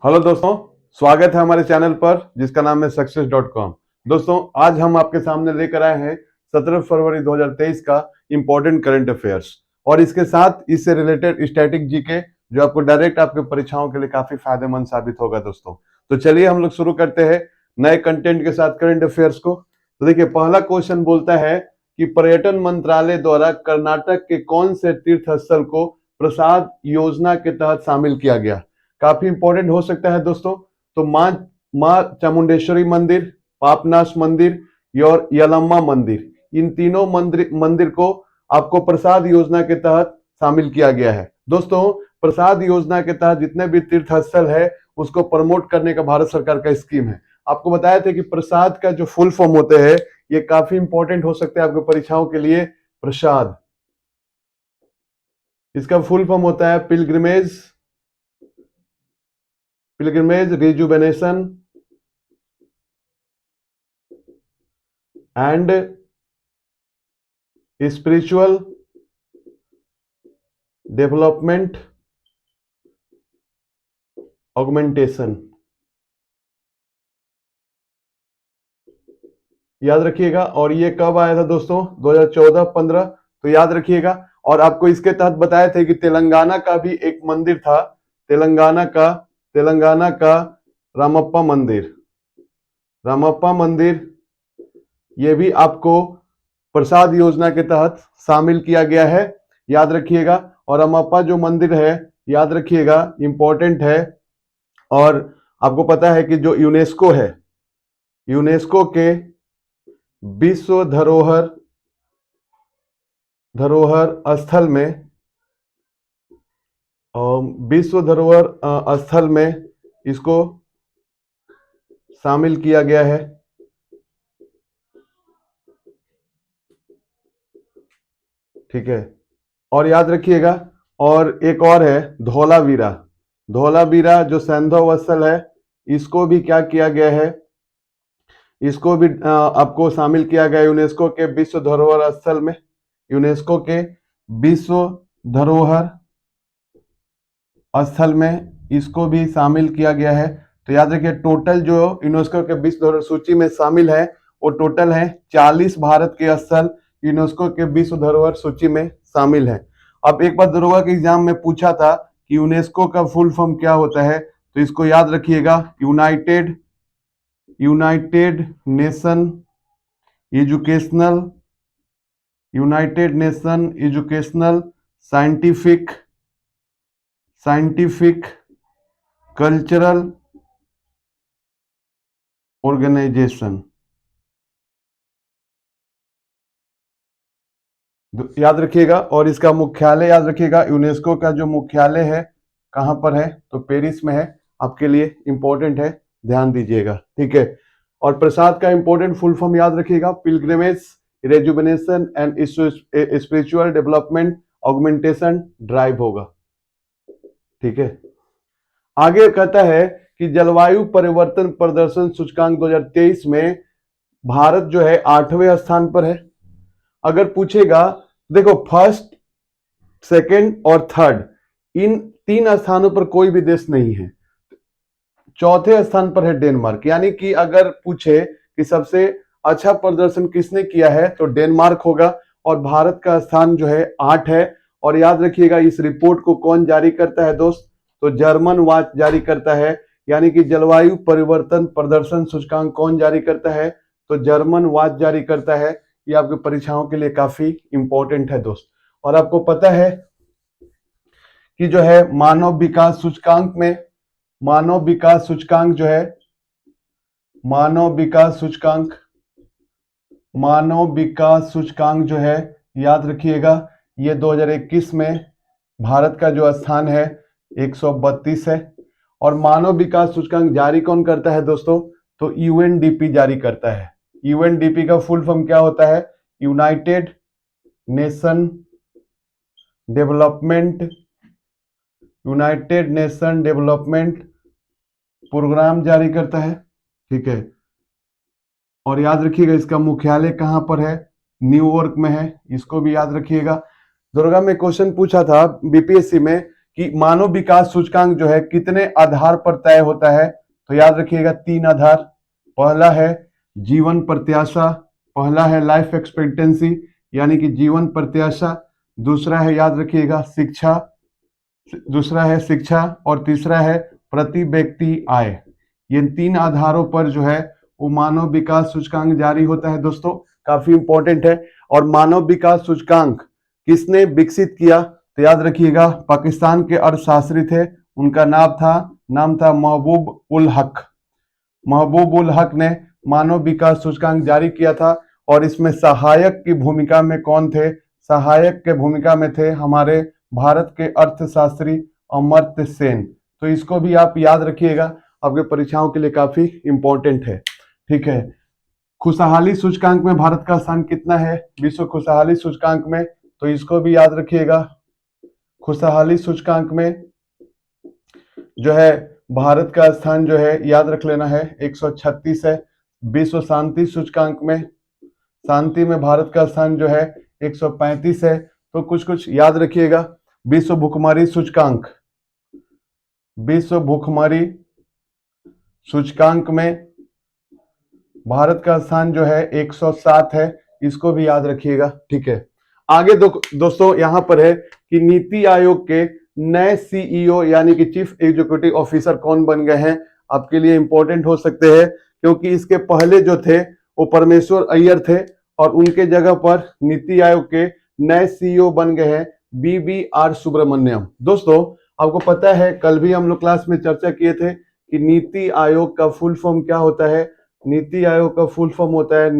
Hello दोस्तों, स्वागत है हमारे चैनल पर जिसका नाम है सक्सेस.com। दोस्तों, आज हम आपके सामने लेकर आए हैं 17 फरवरी 2023 का इंपॉर्टेंट करंट अफेयर्स और इसके साथ इससे रिलेटेड स्टैटिक जीके जो आपको डायरेक्ट आपके परीक्षाओं के लिए काफी फायदेमंद साबित होगा। दोस्तों, तो चलिए हम लोग शुरू करते हैं नए कंटेंट के साथ करंट अफेयर्स को। तो देखिए, पहला क्वेश्चन बोलता है कि पर्यटन मंत्रालय द्वारा कर्नाटक के कौन से तीर्थ स्थल को प्रसाद योजना के तहत शामिल किया गया। काफी इंपॉर्टेंट हो सकता है दोस्तों। तो माँ चामुंडेश्वरी मंदिर, पापनाश मंदिर और यलम्मा मंदिर, इन तीनों मंदिर को आपको प्रसाद योजना के तहत शामिल किया गया है। दोस्तों, प्रसाद योजना के तहत जितने भी तीर्थ स्थल है उसको प्रमोट करने का भारत सरकार का स्कीम है। आपको बताया था कि प्रसाद का जो फुल फॉर्म होते हैं ये काफी इंपॉर्टेंट हो सकते हैं आपके परीक्षाओं के लिए। प्रसाद, इसका फुल फॉर्म होता है pilgrimage rejuvenation and spiritual development augmentation. याद रखिएगा। और ये कब आया था दोस्तों? 2014-15। तो याद रखिएगा। और आपको इसके तहत बताए थे कि तेलंगाना का भी एक मंदिर था, तेलंगाना का रामप्पा मंदिर, ये भी आपको प्रसाद योजना के तहत शामिल किया गया है। याद रखिएगा। और रामप्पा जो मंदिर है, याद रखिएगा, इंपॉर्टेंट है। और आपको पता है कि जो यूनेस्को है, यूनेस्को के विश्व धरोहर स्थल में इसको शामिल किया गया है। ठीक है। और याद रखिएगा। और एक और है धौलावीरा जो सैंधव स्थल है, इसको भी क्या किया गया है? इसको भी आपको शामिल किया गया यूनेस्को के विश्व धरोहर स्थल में। यूनेस्को के विश्व धरोहर स्थल में इसको भी शामिल किया गया है। तो याद रखिए, टोटल जो यूनेस्को के विश्व धरोहर सूची में शामिल है वो टोटल है 40 भारत के स्थल यूनेस्को के विश्व धरोहर सूची में शामिल है। अब एक बार दरोगा के एग्जाम में पूछा था कि यूनेस्को का फुल फॉर्म क्या होता है, तो इसको याद रखिएगा, United Nation Educational Scientific Cultural Organisation. याद रखिएगा। और इसका मुख्यालय याद रखिएगा, यूनेस्को का जो मुख्यालय है कहां पर है? तो पेरिस में है। आपके लिए इंपॉर्टेंट है, ध्यान दीजिएगा। ठीक है। और प्रसाद का इंपॉर्टेंट फुल फॉर्म याद रखिएगा, pilgrimage rejuvenation and spiritual development augmentation drive होगा। ठीक है। आगे कहता है कि जलवायु परिवर्तन प्रदर्शन सूचकांक 2023 में भारत जो है 8वें स्थान पर है। अगर पूछेगा, देखो, फर्स्ट, सेकंड और थर्ड, इन 3 स्थानों पर कोई भी देश नहीं है। चौथे स्थान पर है डेनमार्क। यानी कि अगर पूछे कि सबसे अच्छा प्रदर्शन किसने किया है तो डेनमार्क होगा। और भारत का स्थान जो है 8 है। और याद रखिएगा, इस रिपोर्ट को कौन जारी करता है दोस्त? तो जर्मन वाच जारी करता है। यानी कि जलवायु परिवर्तन प्रदर्शन सूचकांक कौन जारी करता है? तो जर्मन वाच जारी करता है। ये आपके परीक्षाओं के लिए काफी इंपॉर्टेंट है दोस्त। और आपको पता है कि जो है मानव विकास सूचकांक में, मानव विकास सूचकांक जो है, याद रखिएगा, ये 2021 में भारत का जो स्थान है 132 है। और मानव विकास सूचकांक जारी कौन करता है दोस्तों? तो यूएनडीपी जारी करता है। यूएनडीपी का फुल फॉर्म क्या होता है? यूनाइटेड नेशन डेवलपमेंट प्रोग्राम जारी करता है। ठीक है। और याद रखिएगा, इसका मुख्यालय कहां पर है? न्यूयॉर्क में है। इसको भी याद रखिएगा। दुर्गा में क्वेश्चन पूछा था बीपीएससी में कि मानव विकास सूचकांक जो है कितने आधार पर तय होता है, तो याद रखिएगा 3 आधार। पहला है जीवन प्रत्याशा, पहला है लाइफ एक्सपेक्टेंसी यानी कि जीवन प्रत्याशा, दूसरा है याद रखिएगा शिक्षा, दूसरा है शिक्षा और तीसरा है प्रति व्यक्ति आय। ये 3 आधारों पर जो है वो मानव विकास सूचकांक जारी होता है दोस्तों, काफी इंपॉर्टेंट है। और मानव विकास सूचकांक किसने विकसित किया, तो याद रखिएगा पाकिस्तान के अर्थशास्त्री थे, उनका नाम था महबूब उल हक। महबूब उल हक ने मानव विकास सूचकांक जारी किया था और इसमें सहायक की भूमिका में कौन थे, सहायक के भूमिका में थे हमारे भारत के अर्थशास्त्री अमर्त्य सेन। तो इसको भी आप याद रखिएगा, आपके परीक्षाओं के लिए काफी इंपॉर्टेंट है। ठीक है, खुशहाली सूचकांक में भारत का स्थान कितना है, विश्व खुशहाली सूचकांक में, तो इसको भी याद रखिएगा। खुशहाली सूचकांक में जो है भारत का स्थान जो है याद रख लेना है 136 है। विश्व शांति सूचकांक में, शांति में भारत का स्थान जो है 135 है। तो कुछ याद रखिएगा। विश्व भुखमरी सूचकांक, विश्व भुखमरी सूचकांक में भारत का स्थान जो है 107 है, इसको भी याद रखिएगा। ठीक है, आगे दोस्तों यहां पर है कि नीति आयोग के नए सीईओ यानी कि चीफ एग्जीक्यूटिव ऑफिसर कौन बन गए हैं, आपके लिए इंपॉर्टेंट हो सकते हैं, क्योंकि इसके पहले जो थे वो परमेश्वर अय्यर थे और उनके जगह पर नीति आयोग के नए सीईओ बन गए हैं BVR सुब्रमण्यम। दोस्तों आपको पता है, कल भी हम लोग क्लास में चर्चा किए थे कि नीति आयोग का फुल फॉर्म क्या होता है। नीति आयोग का फुल फॉर्म होता है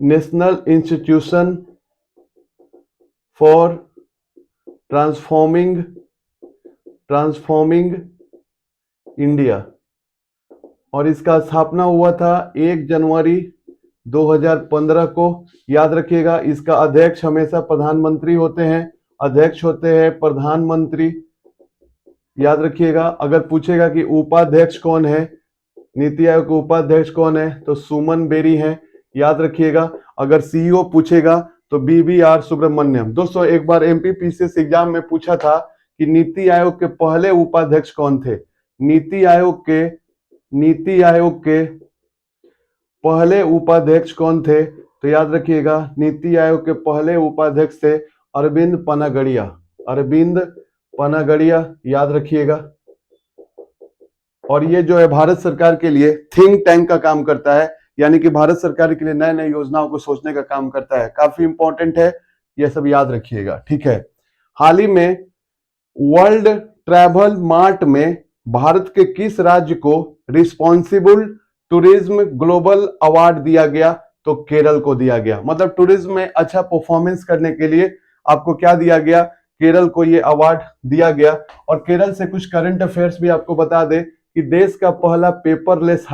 national institution for transforming India, और इसका स्थापना हुआ था 1 जनवरी 2015 को। याद रखिएगा, इसका अध्यक्ष हमेशा प्रधानमंत्री होते हैं, अध्यक्ष होते हैं प्रधानमंत्री। याद रखिएगा, अगर पूछेगा कि उपाध्यक्ष कौन है, नीति आयोग के उपाध्यक्ष कौन है, तो सुमन बेरी है। याद रखिएगा, अगर सीईओ पूछेगा तो BVR सुब्रमण्यम। दोस्तों एक बार MPPCS एग्जाम में पूछा था कि नीति आयोग के पहले उपाध्यक्ष कौन थे। नीति आयोग के पहले उपाध्यक्ष कौन थे, तो याद रखिएगा नीति आयोग के पहले उपाध्यक्ष थे अरविंद पनागड़िया, याद रखिएगा। और ये जो है भारत सरकार के लिए थिंक टैंक का काम करता है, यानी कि भारत सरकार के लिए नए नए योजनाओं को सोचने का काम करता है, काफी इंपॉर्टेंट है, ये सब याद रखिएगा। ठीक है, हाल ही में वर्ल्ड ट्रैवल मार्ट में भारत के किस राज्य को रिस्पॉन्सिबल टूरिज्म ग्लोबल अवार्ड दिया गया, तो केरल को दिया गया। मतलब टूरिज्म में अच्छा परफॉर्मेंस करने के लिए आपको क्या दिया गया, केरल को ये अवार्ड दिया गया। और केरल से कुछ करंट अफेयर्स भी आपको बता दे कि देश का पहला पेपरलेस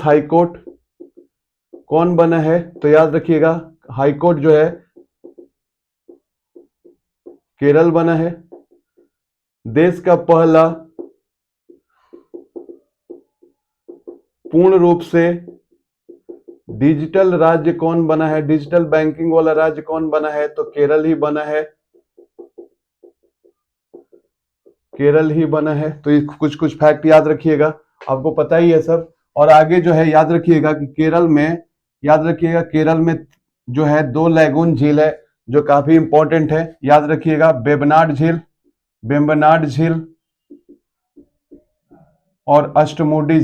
हाईकोर्ट कौन बना है, तो याद रखिएगा हाईकोर्ट जो है केरल बना है। देश का पहला पूर्ण रूप से डिजिटल राज्य कौन बना है, डिजिटल बैंकिंग वाला राज्य कौन बना है, तो केरल ही बना है, तो कुछ फैक्ट याद रखिएगा, आपको पता ही है सब। और आगे जो है याद रखिएगा कि केरल में जो है 2 लैगून झील है जो काफी इंपॉर्टेंट है। याद रखिएगा, वेम्बनाड झील और अष्टमुडी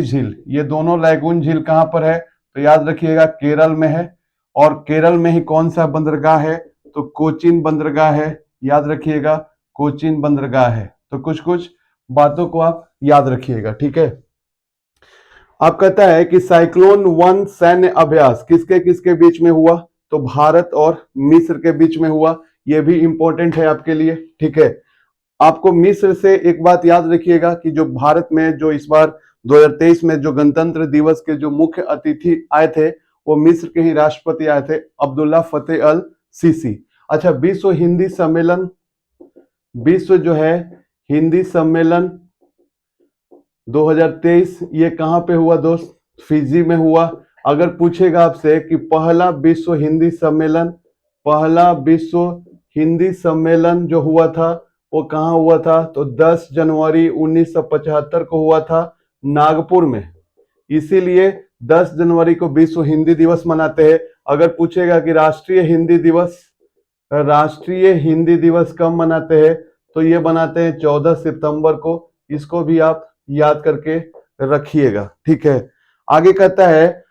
झील, ये दोनों लैगून झील कहां पर है, तो याद रखिएगा केरल में है। और केरल में ही कौन सा बंदरगाह है, तो कोचीन बंदरगाह है। याद रखिएगा कोचीन बंदरगाह है। तो कुछ बातों को आप याद रखिएगा। ठीक है, आप कहता है कि साइक्लोन 1 सैन्य अभ्यास किसके किसके बीच में हुआ, तो भारत और मिस्र के बीच में हुआ। यह भी इंपॉर्टेंट है आपके लिए। ठीक है, आपको मिस्र से एक बात याद रखिएगा कि जो भारत में जो इस बार 2023 में जो गणतंत्र दिवस के जो मुख्य अतिथि आए थे वो मिस्र के ही राष्ट्रपति आए थे, अब्दुल्ला फतेह अल सीसी। अच्छा, विश्व हिंदी सम्मेलन 2023 ये कहां पे हुआ दोस्त, फिजी में हुआ। अगर पूछेगा आपसे कि पहला विश्व हिंदी सम्मेलन जो हुआ था वो कहाँ हुआ था, तो 10 जनवरी 1975 को हुआ था नागपुर में। इसीलिए 10 जनवरी को विश्व हिंदी दिवस मनाते हैं। अगर पूछेगा कि राष्ट्रीय हिंदी दिवस कब मनाते हैं, तो ये बनाते हैं 14 सितंबर को। इसको भी आप याद करके रखिएगा, ठीक है। आगे कहता है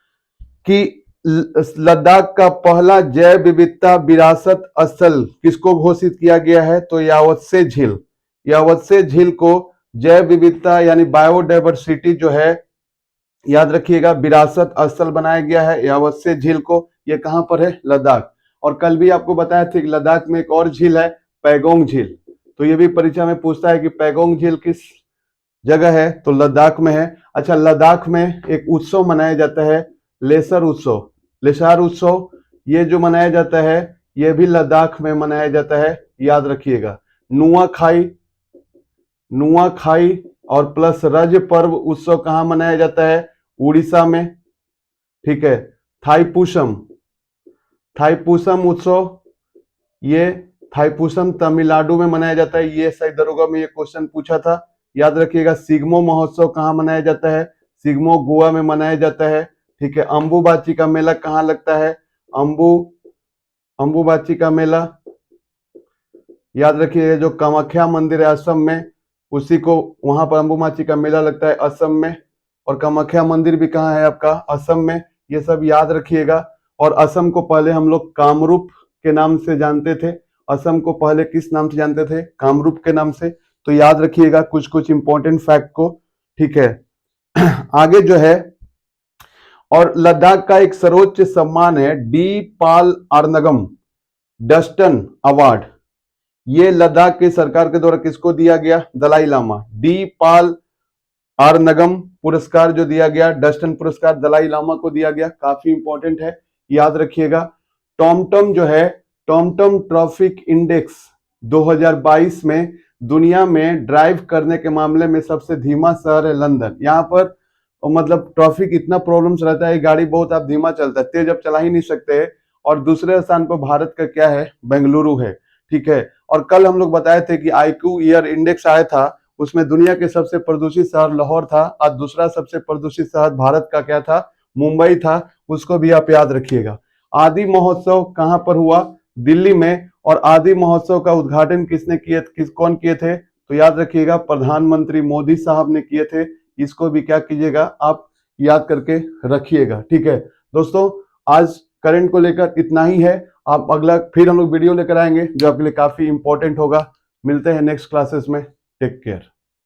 कि लद्दाख का पहला जैव विविधता विरासत स्थल किसको घोषित किया गया है, तो यावत्से झील को जैव विविधता यानी बायोडाइवर्सिटी जो है, याद रखिएगा, विरासत स्थल बनाया गया है यावत्से झील को। ये कहां पर है, लद्दाख। और कल भी आपको बताया था कि लद्दाख में एक और झील है, पैगोंग झील। तो ये भी परीक्षा में पूछता है कि पैगोंग झील किस जगह है, तो लद्दाख में है। अच्छा, लद्दाख में एक उत्सव मनाया जाता है, लेसर उत्सव। ये जो मनाया जाता है ये भी लद्दाख में मनाया जाता है, याद रखिएगा। नुआखाई और प्लस रज पर्व उत्सव कहां मनाया जाता है, उड़ीसा में, ठीक है। थाईपुसम उत्सव, ये थाईपुसम तमिलनाडु में मनाया जाता है। ये शायद दरोगा में ये क्वेश्चन पूछा था, याद रखिएगा। सिग्मो महोत्सव कहां मनाया जाता है, सिग्मो गोवा में मनाया जाता है, ठीक है। अंबुबाची का मेला कहां लगता है, अंबुबाची का मेला, याद रखिएगा, जो कामाख्या मंदिर है असम में, उसी को वहां पर अंबुबाची का मेला लगता है असम में। और कामाख्या मंदिर भी कहाँ है आपका, असम में। ये सब याद रखिएगा। और असम को पहले हम लोग कामरूप के नाम से जानते थे। असम को पहले किस नाम से जानते थे, कामरूप के नाम से। तो याद रखिएगा कुछ इंपॉर्टेंट फैक्ट को, ठीक है। आगे जो है, और लद्दाख का एक सर्वोच्च सम्मान है डी पाल आर्नगम डस्टन अवार्ड। ये लद्दाख की सरकार के द्वारा किसको दिया गया, दलाई लामा। डी पाल आर्नगम पुरस्कार जो दिया गया, डस्टन पुरस्कार दलाई लामा को दिया गया, काफी इंपॉर्टेंट है, याद रखिएगा। टॉमटम जो है, टॉमटम ट्रैफिक इंडेक्स 2022 में दुनिया में ड्राइव करने के मामले में सबसे धीमा शहर है लंदन। यहाँ पर मतलब ट्रैफिक इतना प्रॉब्लम्स रहता है, गाड़ी बहुत आप धीमा चलता है, तेज अब चला ही नहीं सकते है। और दूसरे स्थान पर भारत का क्या है, बेंगलुरु है, ठीक है। और कल हम लोग बताए थे कि IQ ईयर इंडेक्स आया था, उसमें दुनिया के सबसे प्रदूषित शहर लाहौर था, और दूसरा सबसे प्रदूषित शहर भारत का क्या था, मुंबई था। उसको भी आप याद रखिएगा। आदि महोत्सव कहां पर हुआ, दिल्ली में। और आदि महोत्सव का उद्घाटन कौन किए थे, तो याद रखिएगा प्रधानमंत्री मोदी साहब ने किए थे। इसको भी क्या कीजिएगा, आप याद करके रखिएगा, ठीक है। दोस्तों, आज करंट को लेकर इतना ही है। आप अगला फिर हम लोग वीडियो लेकर आएंगे जो आपके लिए काफी इंपॉर्टेंट होगा। मिलते हैं नेक्स्ट क्लासेस में। Take care.